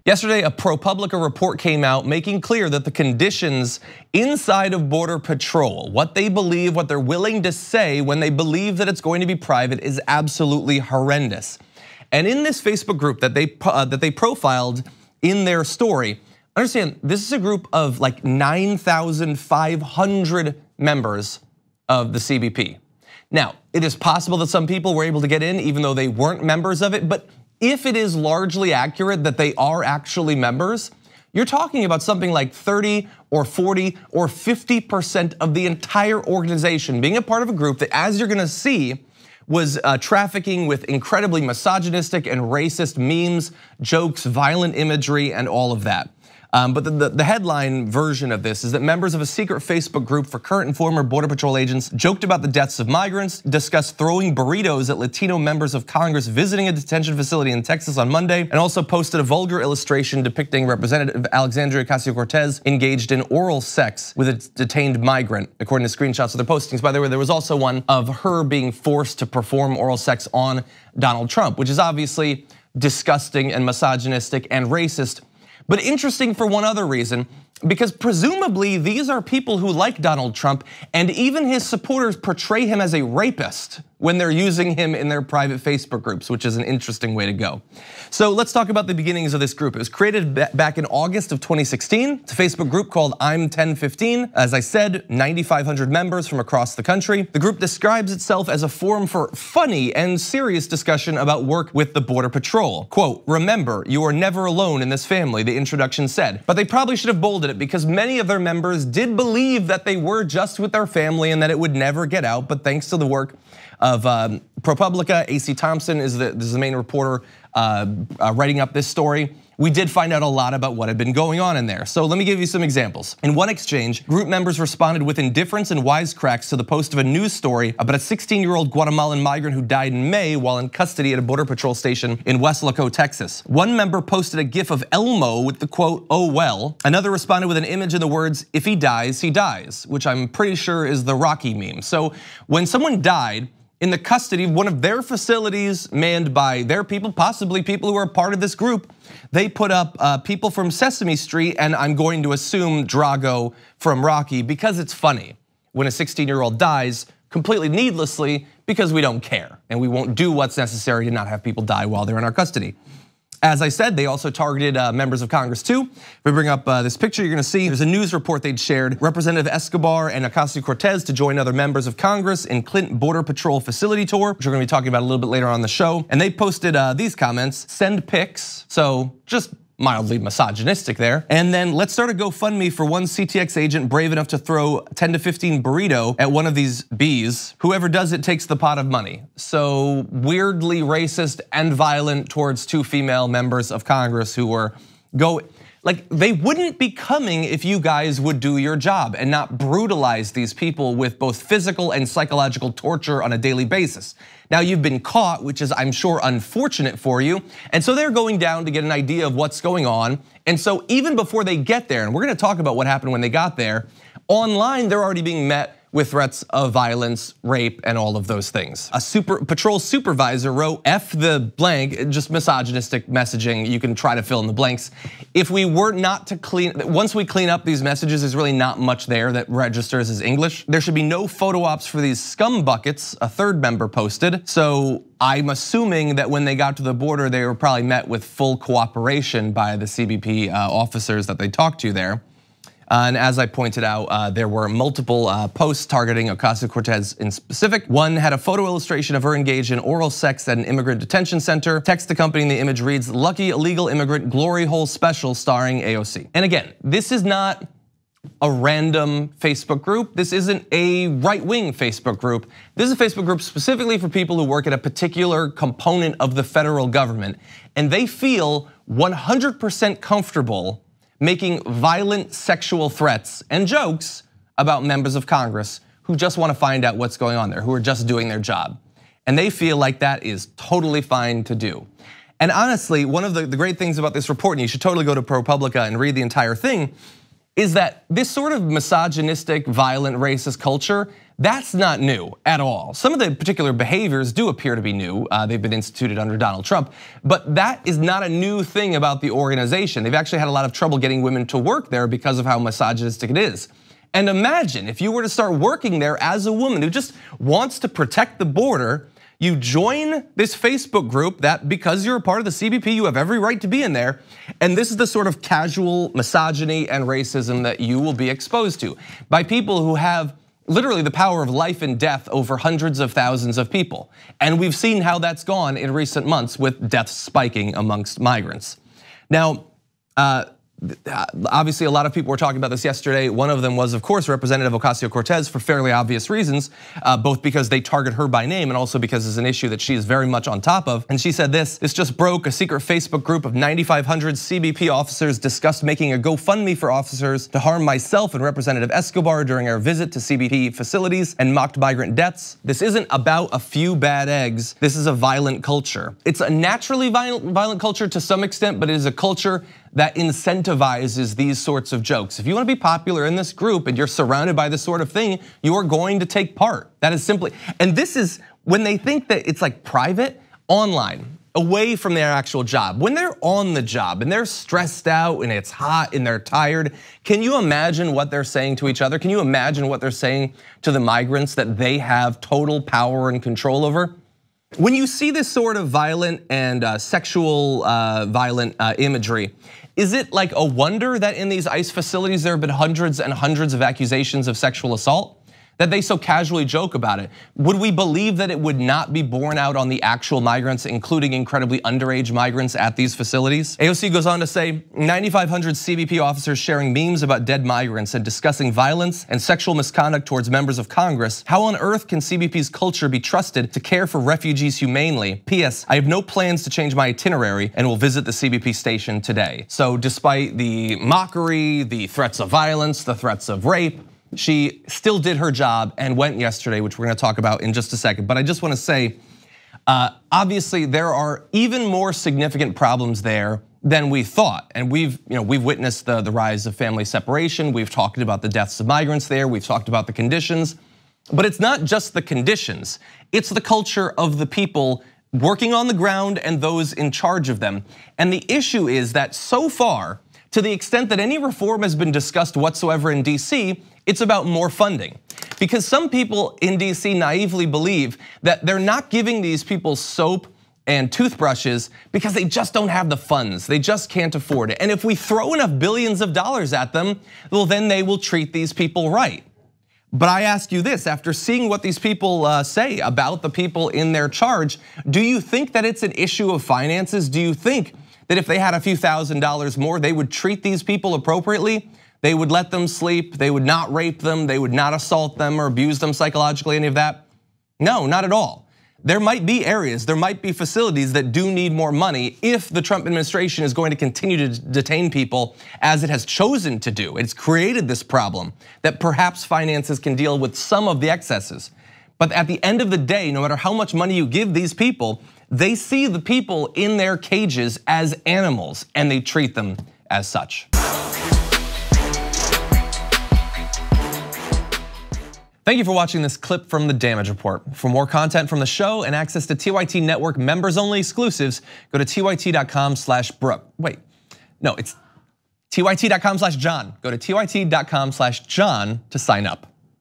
Yesterday, a ProPublica report came out making clear that the conditions inside of Border Patrol, what they believe, what they're willing to say when they believe that it's going to be private, is absolutely horrendous. And in this Facebook group that they profiled in their story, understand this is a group of like 9,500 members of the CBP. Now, it is possible that some people were able to get in even though they weren't members of it, but if it is largely accurate that they are actually members, you're talking about something like 30 or 40 or 50% of the entire organization being a part of a group that, as you're gonna see, was trafficking with incredibly misogynistic and racist memes, jokes, violent imagery, and all of that. But the headline version of this is that members of a secret Facebook group for current and former Border Patrol agents joked about the deaths of migrants, discussed throwing burritos at Latino members of Congress visiting a detention facility in Texas on Monday, and also posted a vulgar illustration depicting Representative Alexandria Ocasio-Cortez engaged in oral sex with a detained migrant, according to screenshots of their postings. By the way, there was also one of her being forced to perform oral sex on Donald Trump, which is obviously disgusting and misogynistic and racist. But interesting for one other reason, because presumably these are people who like Donald Trump, and even his supporters portray him as a rapist when they're using him in their private Facebook groups, which is an interesting way to go. So let's talk about the beginnings of this group. It was created back in August of 2016. It's a Facebook group called I'm 1015. As I said, 9,500 members from across the country. The group describes itself as a forum for funny and serious discussion about work with the Border Patrol. Quote, remember, you are never alone in this family, the introduction said. But they probably should have bolded it because many of their members did believe that they were just with their family and that it would never get out. But thanks to the work of ProPublica, AC Thompson is the main reporter writing up this story, we did find out a lot about what had been going on in there. So let me give you some examples. In one exchange, group members responded with indifference and wisecracks to the post of a news story about a 16-year-old Guatemalan migrant who died in May while in custody at a Border Patrol station in Weslaco, Texas. One member posted a GIF of Elmo with the quote, oh well. Another responded with an image and the words, if he dies, which I'm pretty sure is the Rocky meme. So when someone died in the custody of one of their facilities manned by their people, possibly people who are part of this group, they put up people from Sesame Street and I'm going to assume Drago from Rocky because it's funny when a 16-year-old dies completely needlessly because we don't care and we won't do what's necessary to not have people die while they're in our custody. As I said, they also targeted members of Congress too. If we bring up this picture, you're gonna see there's a news report they'd shared. Representative Escobar and Ocasio-Cortez to join other members of Congress in Clinton Border Patrol facility tour, which we're gonna be talking about a little bit later on the show. And they posted these comments, send pics, so just mildly misogynistic there. And then let's start a GoFundMe for one CTX agent brave enough to throw 10 to 15 burrito at one of these bees. Whoever does it takes the pot of money. So weirdly racist and violent towards two female members of Congress who were like they wouldn't be coming if you guys would do your job and not brutalize these people with both physical and psychological torture on a daily basis. Now you've been caught, which is I'm sure unfortunate for you. And so they're going down to get an idea of what's going on. And so even before they get there, and we're gonna talk about what happened when they got there, online they're already being met with threats of violence, rape, and all of those things. A patrol supervisor wrote, F the blank, just misogynistic messaging. You can try to fill in the blanks. If we were not to once we clean up these messages, there's really not much there that registers as English. There should be no photo ops for these scum buckets, a third member posted. So I'm assuming that when they got to the border, they were probably met with full cooperation by the CBP officers that they talked to there. And as I pointed out, there were multiple posts targeting Ocasio-Cortez in specific. One had a photo illustration of her engaged in oral sex at an immigrant detention center. Text accompanying the image reads, lucky illegal immigrant glory hole special starring AOC. And again, this is not a random Facebook group. This isn't a right-wing Facebook group. This is a Facebook group specifically for people who work at a particular component of the federal government. And they feel 100% comfortable making violent sexual threats and jokes about members of Congress who just want to find out what's going on there, who are just doing their job. And they feel like that is totally fine to do. And honestly, one of the great things about this report, and you should totally go to ProPublica and read the entire thing, is that this sort of misogynistic, violent, racist culture, that's not new at all. Some of the particular behaviors do appear to be new. They've been instituted under Donald Trump, but that is not a new thing about the organization. They've actually had a lot of trouble getting women to work there because of how misogynistic it is. And imagine if you were to start working there as a woman who just wants to protect the border, you join this Facebook group that, because you're a part of the CBP, you have every right to be in there. And this is the sort of casual misogyny and racism that you will be exposed to by people who have literally the power of life and death over hundreds of thousands of people. And we've seen how that's gone in recent months with deaths spiking amongst migrants. Now, obviously a lot of people were talking about this yesterday. One of them was, of course, Representative Ocasio-Cortez for fairly obvious reasons, both because they target her by name and also because it's an issue that she is very much on top of. And she said this just broke. A secret Facebook group of 9,500 CBP officers discussed making a GoFundMe for officers to harm myself and Representative Escobar during our visit to CBP facilities and mocked migrant deaths. This isn't about a few bad eggs. This is a violent culture. It's a naturally violent culture to some extent, but it is a culture that incentivizes these sorts of jokes. If you want to be popular in this group and you're surrounded by this sort of thing, you are going to take part. That is simply, and this is when they think that it's like private, online, away from their actual job. When they're on the job and they're stressed out and it's hot and they're tired, can you imagine what they're saying to each other? Can you imagine what they're saying to the migrants that they have total power and control over? When you see this sort of violent and sexual violent imagery, is it like a wonder that in these ICE facilities there have been hundreds and hundreds of accusations of sexual assault? That they so casually joke about it? Would we believe that it would not be borne out on the actual migrants, including incredibly underage migrants at these facilities? AOC goes on to say, 9,500 CBP officers sharing memes about dead migrants and discussing violence and sexual misconduct towards members of Congress. How on earth can CBP's culture be trusted to care for refugees humanely? P.S. I have no plans to change my itinerary and will visit the CBP station today. So despite the mockery, the threats of violence, the threats of rape, she still did her job and went yesterday, which we're gonna talk about in just a second. But I just wanna say, obviously there are even more significant problems there than we thought. And we've witnessed the rise of family separation. We've talked about the deaths of migrants there. We've talked about the conditions. But it's not just the conditions. It's the culture of the people working on the ground and those in charge of them. And the issue is that so far, to the extent that any reform has been discussed whatsoever in DC, it's about more funding. Because some people in DC naively believe that they're not giving these people soap and toothbrushes because they just don't have the funds. They just can't afford it. And if we throw enough billions of dollars at them, well, then they will treat these people right. But I ask you this, after seeing what these people say about the people in their charge, do you think that it's an issue of finances? Do you think that if they had a few $1,000s more, they would treat these people appropriately? They would let them sleep, they would not rape them, they would not assault them or abuse them psychologically, any of that? No, not at all. There might be areas, there might be facilities that do need more money if the Trump administration is going to continue to detain people as it has chosen to do. It's created this problem that perhaps finances can deal with some of the excesses. But at the end of the day, no matter how much money you give these people, they see the people in their cages as animals and they treat them as such. Thank you for watching this clip from the Damage Report. For more content from the show and access to TYT Network members-only exclusives, go to tyt.com/Brooke. Wait, no, it's tyt.com/John. Go to tyt.com/John to sign up.